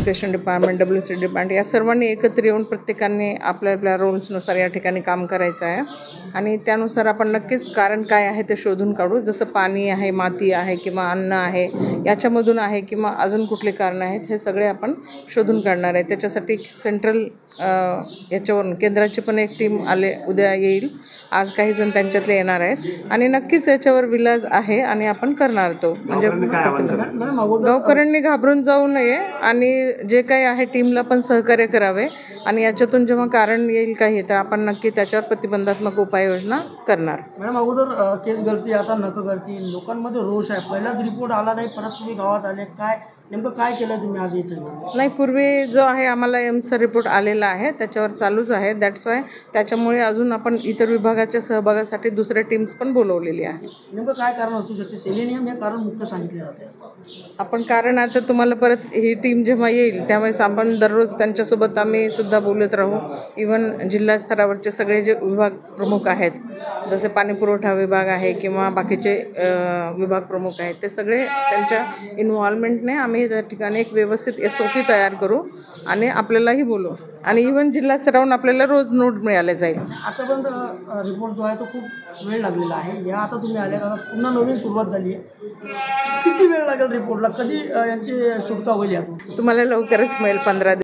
Education department, WC department या सर्वांनी एकत्र येऊन प्रत्येकाने आपल्या आपल्या रोल्सनुसार या ठिकाणी काम करायचं आहे आणि त्यानुसार आपण नक्कीच कारण काय आहे ते शोधून काढू. जसं पाणी आहे, माती आहे किंवा अन्न आहे याच्यामधून आहे किंवा अजून कुठले कारणं आहेत हे सगळे आपण शोधून काढणार आहे. त्याच्यासाठी सेंट्रल याच्यावरून केंद्राची पण एक टीम उद्या येईल. आज काही जण त्यांच्यातले येणार आहेत आणि नक्कीच याच्यावर विलाज आहे आणि आपण करणार तो. म्हणजे गावकऱ्यांनी घाबरून जाऊ नये आणि जे काही आहे टीमला पण सहकार्य करावे आणि याच्यातून जेव्हा कारण येईल काही तर आपण नक्की त्याच्यावर प्रतिबंधात्मक उपाययोजना करणार. मॅडम अगोदर केस गळती, आता नक गळती, लोकांमध्ये रोष आहे. पहिलाच रिपोर्ट आला नाही, परत तुम्ही गावात आले, काय नेमकं काय केलं तुम्ही आज इथे? नाही, पूर्वी जो आहे आम्हाला एम्सचा रिपोर्ट आलेला आहे त्याच्यावर चालूच आहे. दॅट्स वाय त्याच्यामुळे अजून आपण इतर विभागाच्या सहभागासाठी दुसऱ्या टीम्स पण बोलवलेली आहे. नेमकं काय कारण असू शकते? सेलेनियम हे कारण मुख्य सांगितले जाते. आपण कारण आता तुम्हाला परत ही टीम जेव्हा येईल त्यावेळेस आपण दररोज त्यांच्यासोबत आम्ही सुद्धा बोलत राहू. इव्हन जिल्हा स्तरावरचे सगळे जे विभाग प्रमुख आहेत, जसे पाणीपुरवठा विभाग आहे किंवा बाकीचे विभाग प्रमुख आहेत, ते सगळे त्यांच्या इन्व्हॉल्वमेंटने आम्ही त्या ठिकाणी एक व्यवस्थित SOP तयार करू आणि आपल्यालाही बोलू आणि इव्हन जिल्हा स्तरावरून आपल्याला रोज नोट मिळाले जाईल. आतापर्यंत रिपोर्ट जो आहे तो खूप वेळ लागलेला आहे. या आता तुम्ही आल्या, आता पुन्हा नवीन सुरुवात झाली आहे. किती वेळ लागेल रिपोर्टला? कधी यांची सुटका होईल? तुम्हाला लवकरच मिळेल, 15 दिवस.